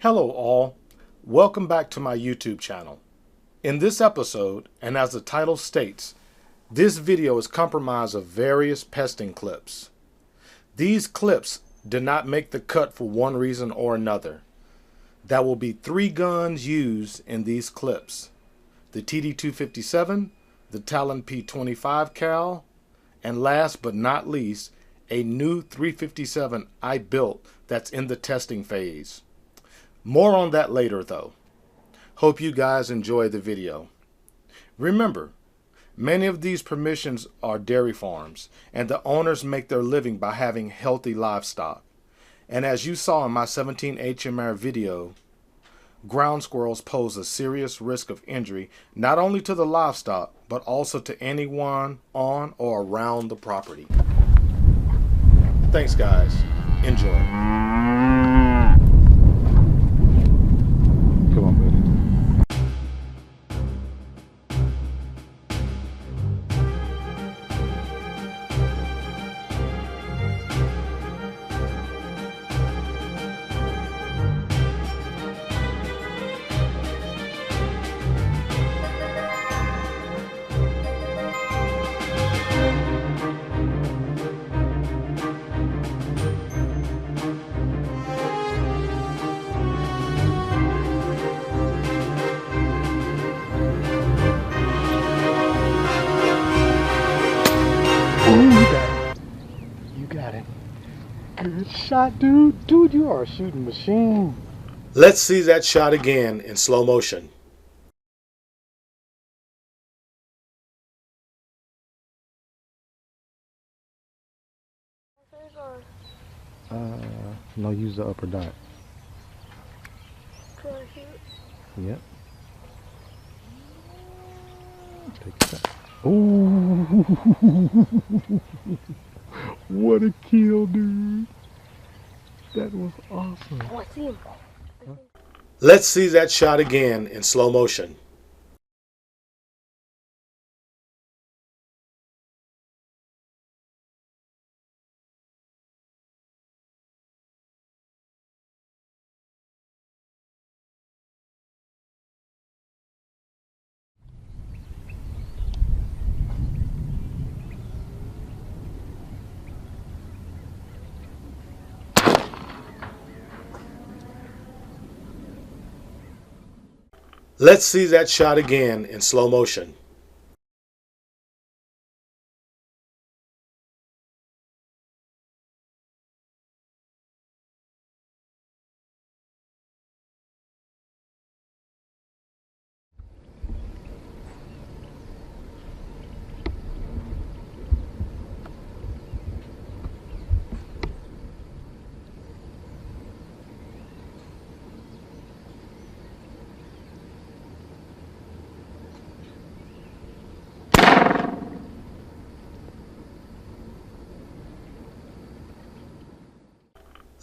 Hello all, welcome back to my YouTube channel. In this episode, and as the title states, this video is comprised of various pesting clips. These clips did not make the cut for one reason or another. There will be 3 guns used in these clips: the TD257, the Talon P25 cal, and last but not least, a new 357 I built that's in the testing phase. More on that later though. Hope you guys enjoy the video. Remember, many of these permissions are dairy farms, and the owners make their living by having healthy livestock. And as you saw in my 17 HMR video, ground squirrels pose a serious risk of injury not only to the livestock, but also to anyone on or around the property. Thanks guys. Enjoy. You got it. Good shot, dude. Dude, you are a shooting machine. Let's see that shot again in slow motion. No, use the upper dot. Yep. Take a shot. Oh, what a kill, dude. That was awesome. Oh, I see him. Let's see that shot again in slow motion. Let's see that shot again in slow motion.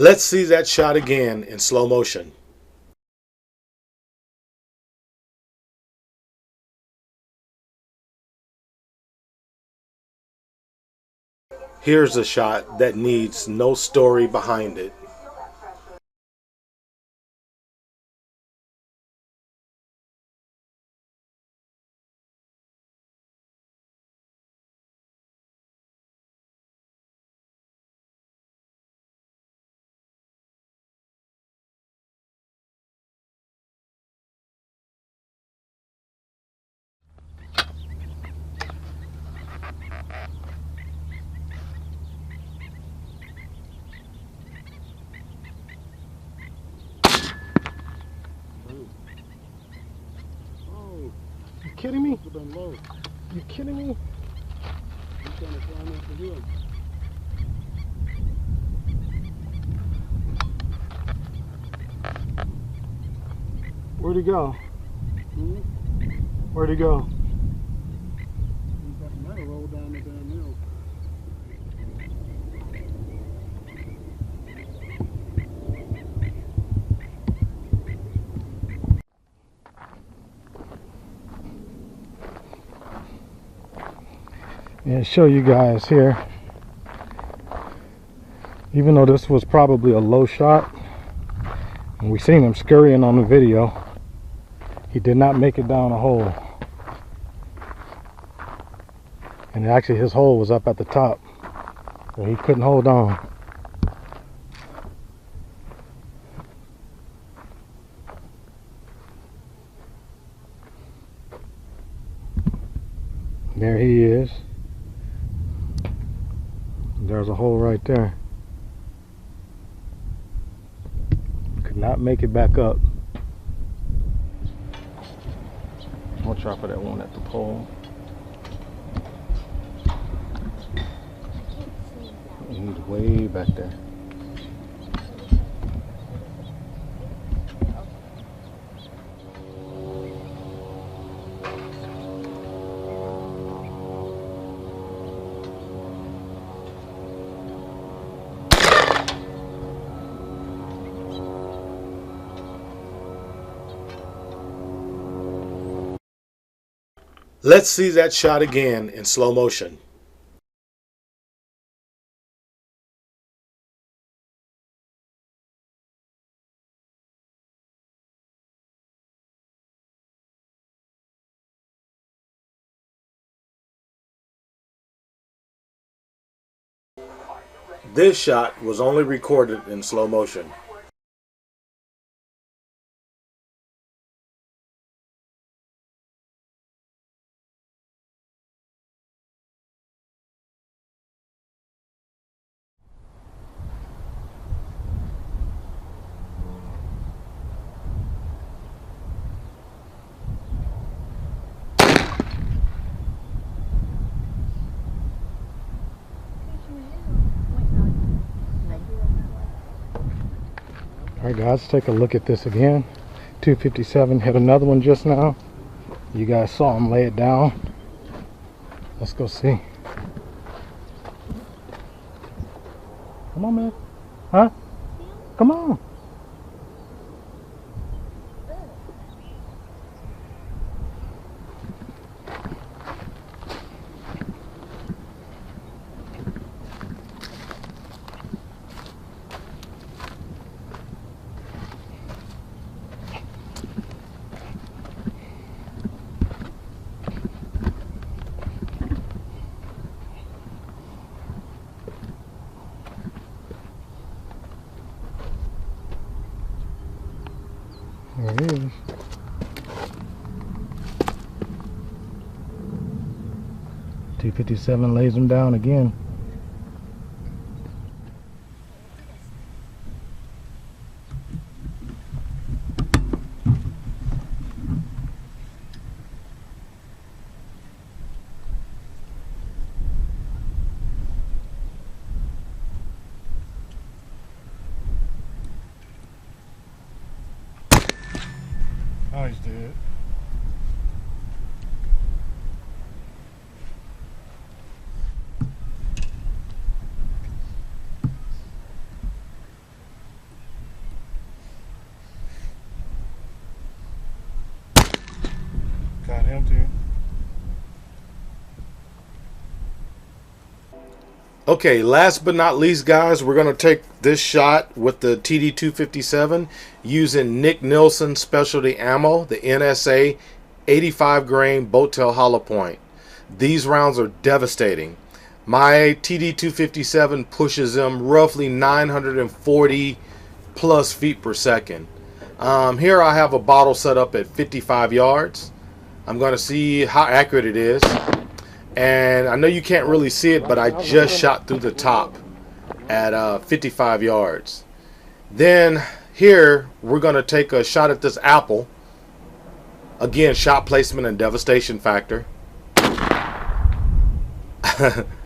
Let's see that shot again in slow motion. Here's a shot that needs no story behind it. You kidding me? You kidding me? Where'd he go? Where'd he go? And show you guys here, even though this was probably a low shot, And we seen him scurrying on the video. He did not make it down a hole. And actually his hole was up at the top, so he couldn't hold on. There he is. There's a hole right there. Could not make it back up. I'll try for that one at the pole. He's way back there. Let's see that shot again in slow motion. This shot was only recorded in slow motion. Alright guys, let's take a look at this again. 257 hit another one just now. You guys saw him lay it down. Let's go see. Come on, man. Huh? Come on. There it is. T57 lays him down again. Oh, he's dead. Got him too. Okay, last but not least, guys, we're going to take this shot with the TD257 using Nick Nielsen specialty ammo, the NSA 85 grain boat tail hollow point. These rounds are devastating. My TD257 pushes them roughly 940 plus feet per second. Here I have a bottle set up at 55 yards. I'm going to see how accurate it is. And I know you can't really see it, but I just shot through the top at 55 yards. Then here we're going to take a shot at this apple. Again, shot placement and devastation factor.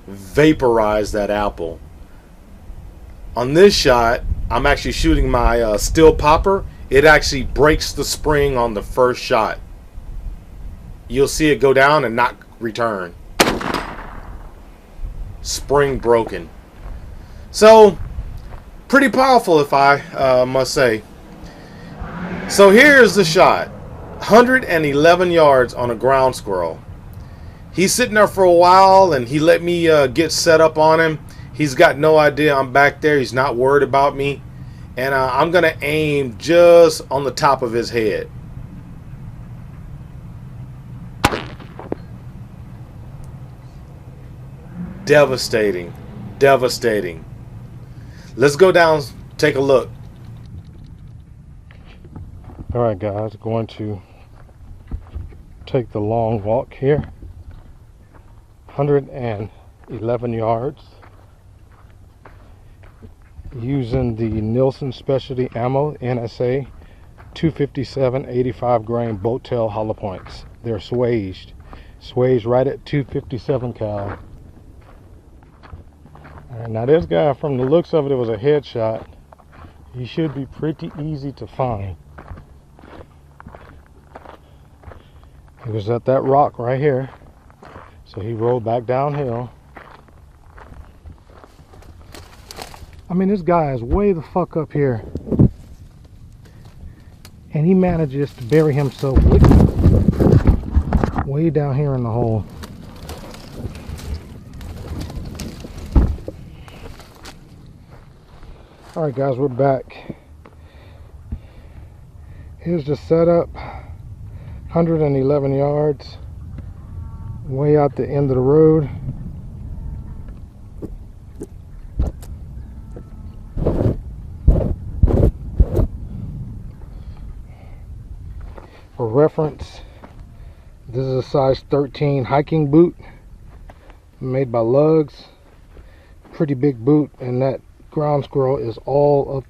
Vaporize that apple. On this shot, I'm actually shooting my steel popper. It actually breaks the spring on the first shot. You'll see it go down and not return. Spring broken. So pretty powerful, if I must say. So here's the shot. 111 yards on a ground squirrel. He's sitting there for a while and he let me get set up on him. He's got no idea I'm back there. He's not worried about me. And I'm going to aim just on the top of his head. Devastating. Devastating. Let's go down, take a look. All right, guys, going to take the long walk here. 111 yards. Using the Nielsen Specialty Ammo NSA 257 85 grain boat tail hollow points. They're swaged right at 257 cal. Alright, now this guy, from the looks of it, it was a headshot. He should be pretty easy to find. He was at that rock right here, so he rolled back downhill. I mean, this guy is way the fuck up here, and he manages to bury himself way down here in the hole. All right, guys, we're back. Here's the setup. 111 yards, way out the end of the road. For reference, this is a size 13 hiking boot made by Lugs. Pretty big boot, and that ground squirrel is all of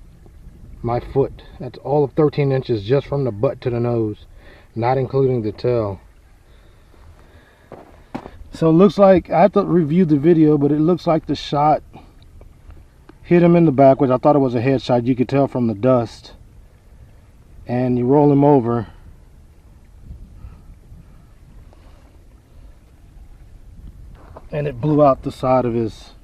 my foot. That's all of 13 inches just from the butt to the nose, not including the tail. So it looks like, I have to review the video, but it looks like the shot hit him in the back, which I thought it was a headshot. You could tell from the dust. And you roll him over, and it blew out the side of his.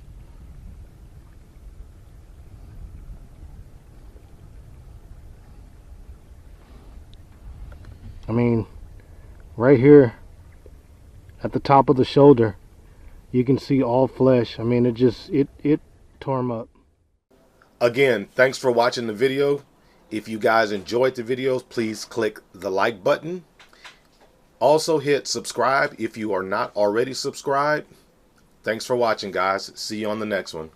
I mean, right here at the top of the shoulder, you can see all flesh. I mean, it tore him up. Again, thanks for watching the video. If you guys enjoyed the videos, please click the like button. Also hit subscribe if you are not already subscribed. Thanks for watching, guys. See you on the next one.